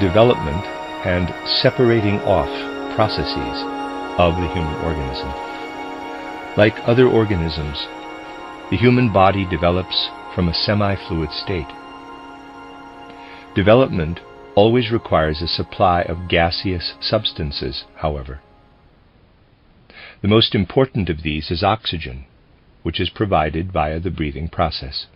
development and separating off processes of the human organism. Like other organisms, the human body develops from a semi-fluid state. Development always requires a supply of gaseous substances, however. The most important of these is oxygen, which is provided via the breathing process.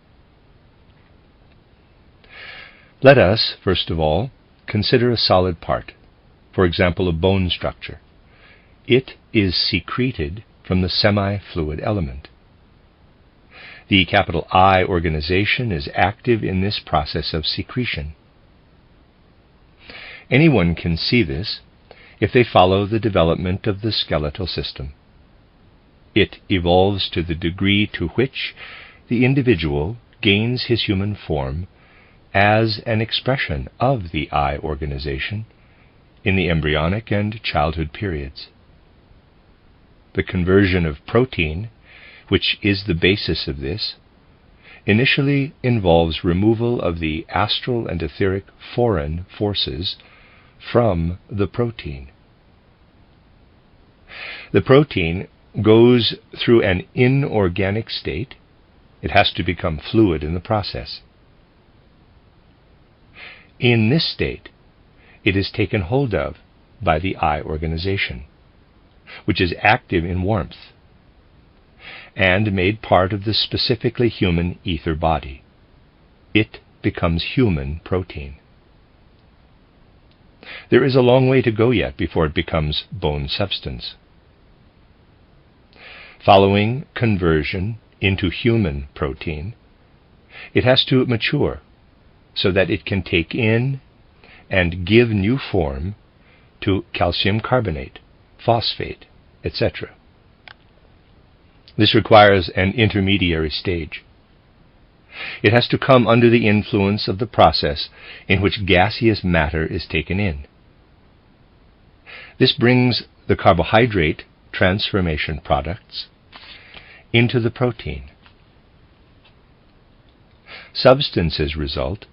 Let us, first of all, consider a solid part, for example, a bone structure. It is secreted from the semi-fluid element. The capital I organization is active in this process of secretion. Anyone can see this if they follow the development of the skeletal system. It evolves to the degree to which the individual gains his human form as an expression of the I organization in the embryonic and childhood periods. The conversion of protein, which is the basis of this, initially involves removal of the astral and etheric foreign forces from the protein. The protein goes through an inorganic state. It has to become fluid in the process. In this state, it is taken hold of by the I organization, which is active in warmth, and made part of the specifically human ether body. It becomes human protein. There is a long way to go yet before it becomes bone substance. Following conversion into human protein, it has to mature so that it can take in and give new form to calcium carbonate, phosphate, etc. This requires an intermediary stage. It has to come under the influence of the process in which gaseous matter is taken in. This brings the carbohydrate transformation products into the protein. Substances result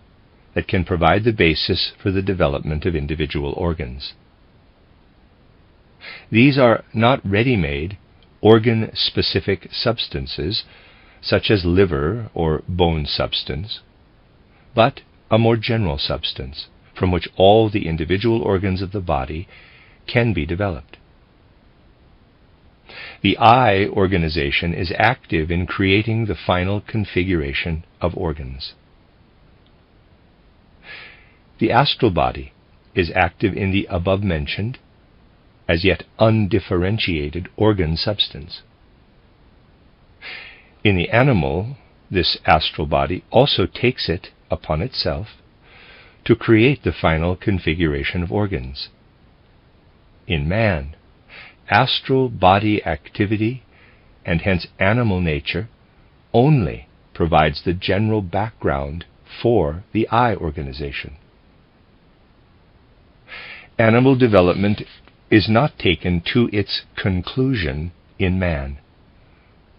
that can provide the basis for the development of individual organs. These are not ready-made, organ-specific substances such as liver or bone substance, but a more general substance from which all the individual organs of the body can be developed. The I organization is active in creating the final configuration of organs. The astral body is active in the above-mentioned, as yet undifferentiated organ substance. In the animal, this astral body also takes it upon itself to create the final configuration of organs. In man, astral body activity, and hence animal nature, only provides the general background for the I organization. Animal development is not taken to its conclusion in man.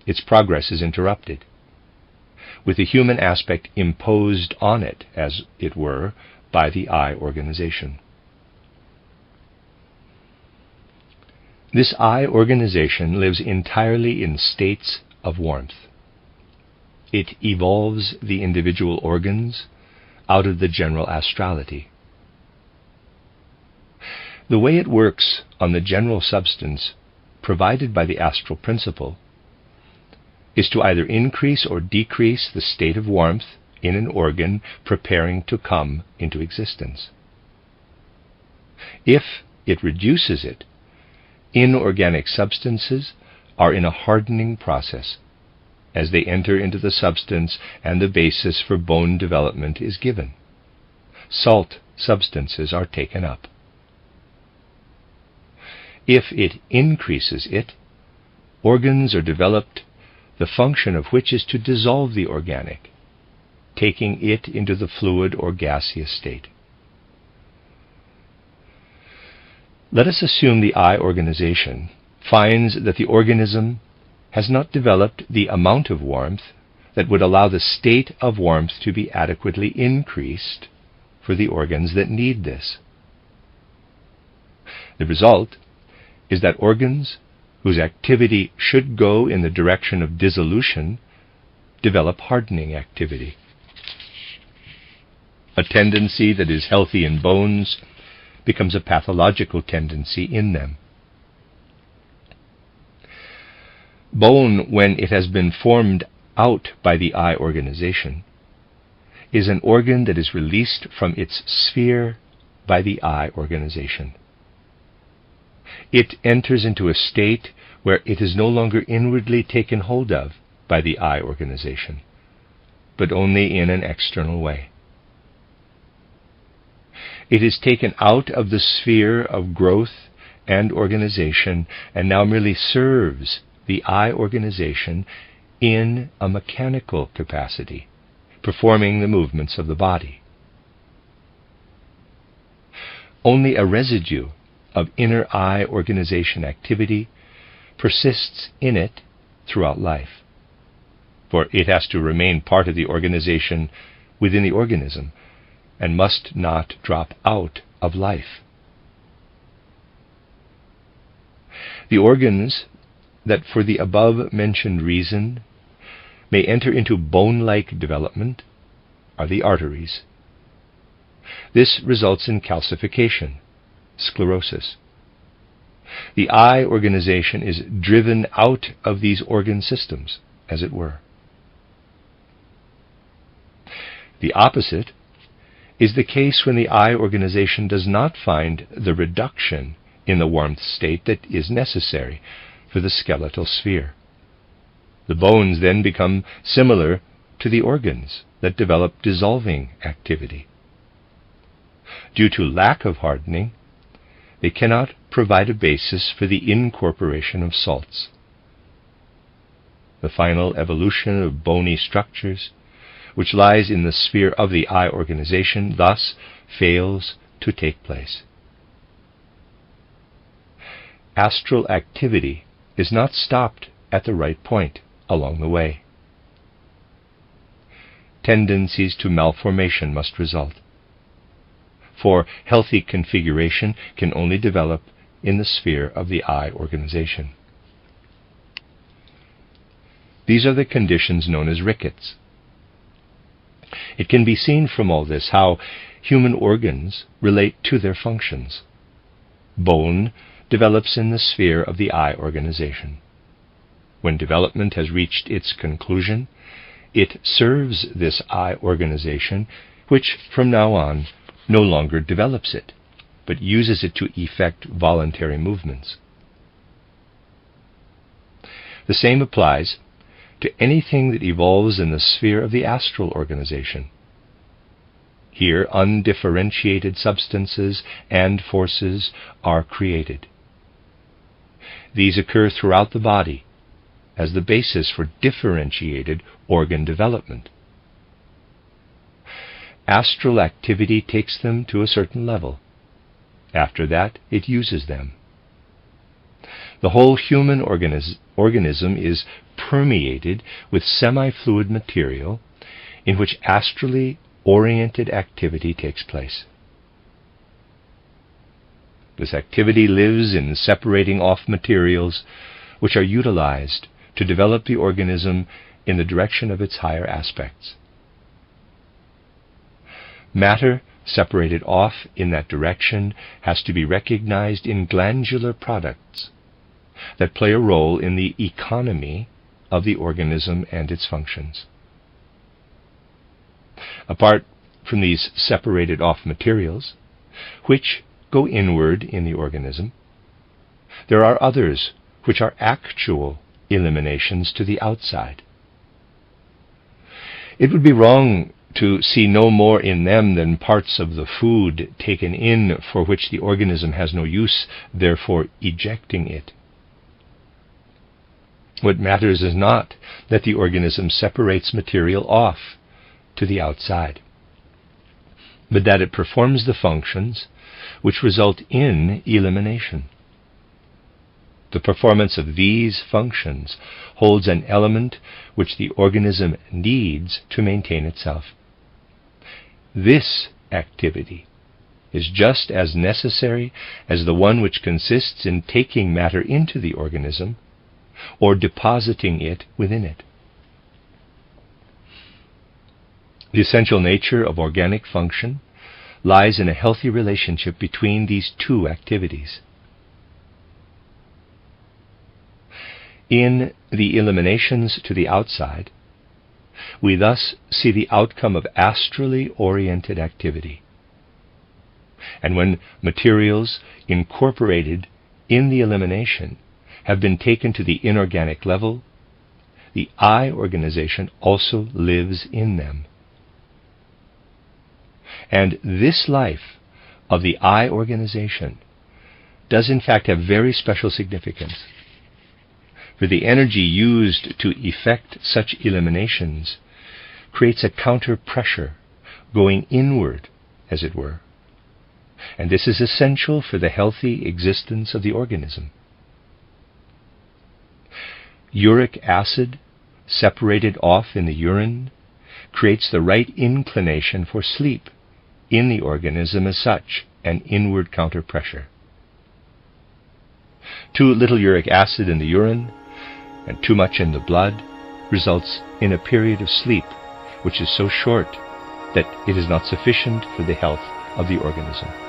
Its progress is interrupted, with the human aspect imposed on it, as it were, by the I organization. This I organization lives entirely in states of warmth. It evolves the individual organs out of the general astrality. The way it works on the general substance provided by the astral principle is to either increase or decrease the state of warmth in an organ preparing to come into existence. If it reduces it, inorganic substances are in a hardening process as they enter into the substance and the basis for bone development is given. Salt substances are taken up. If it increases it, organs are developed, the function of which is to dissolve the organic, taking it into the fluid or gaseous state. Let us assume the I organization finds that the organism has not developed the amount of warmth that would allow the state of warmth to be adequately increased for the organs that need this. The result is that organs whose activity should go in the direction of dissolution develop hardening activity. A tendency that is healthy in bones becomes a pathological tendency in them. Bone, when it has been formed out by the eye organization, is an organ that is released from its sphere by the eye organization. It enters into a state where it is no longer inwardly taken hold of by the eye organization, but only in an external way. It is taken out of the sphere of growth and organization and now merely serves the eye organization in a mechanical capacity, performing the movements of the body. Only a residue of inner eye organization activity persists in it throughout life, for it has to remain part of the organization within the organism and must not drop out of life. The organs that for the above-mentioned reason may enter into bone-like development are the arteries. This results in calcification, sclerosis. The eye organization is driven out of these organ systems, as it were. The opposite is the case when the eye organization does not find the reduction in the warmth state that is necessary for the skeletal sphere. The bones then become similar to the organs that develop dissolving activity. Due to lack of hardening, they cannot provide a basis for the incorporation of salts. The final evolution of bony structures, which lies in the sphere of the eye organization, thus fails to take place. Astral activity is not stopped at the right point along the way. Tendencies to malformation must result, for healthy configuration can only develop in the sphere of the eye organization. These are the conditions known as rickets. It can be seen from all this how human organs relate to their functions. Bone develops in the sphere of the eye organization. When development has reached its conclusion, it serves this eye organization, which from now on no longer develops it, but uses it to effect voluntary movements. The same applies to anything that evolves in the sphere of the astral organization. Here, undifferentiated substances and forces are created. These occur throughout the body as the basis for differentiated organ development. Astral activity takes them to a certain level. After that, it uses them. The whole human organism is permeated with semi-fluid material in which astrally oriented activity takes place. This activity lives in separating off materials which are utilized to develop the organism in the direction of its higher aspects. Matter separated off in that direction has to be recognized in glandular products that play a role in the economy of the organism and its functions. Apart from these separated off materials, which go inward in the organism, there are others which are actual eliminations to the outside. It would be wrong to see no more in them than parts of the food taken in for which the organism has no use, therefore ejecting it. What matters is not that the organism separates material off to the outside, but that it performs the functions which result in elimination. The performance of these functions holds an element which the organism needs to maintain itself. This activity is just as necessary as the one which consists in taking matter into the organism or depositing it within it. The essential nature of organic function lies in a healthy relationship between these two activities. In the eliminations to the outside, we thus see the outcome of astrally oriented activity. And when materials incorporated in the elimination have been taken to the inorganic level, the I organization also lives in them. And this life of the I organization does in fact have very special significance. For the energy used to effect such eliminations creates a counter pressure going inward, as it were. And this is essential for the healthy existence of the organism. Uric acid, separated off in the urine, creates the right inclination for sleep in the organism as such, an inward counter pressure. Too little uric acid in the urine and too much in the blood results in a period of sleep which is so short that it is not sufficient for the health of the organism.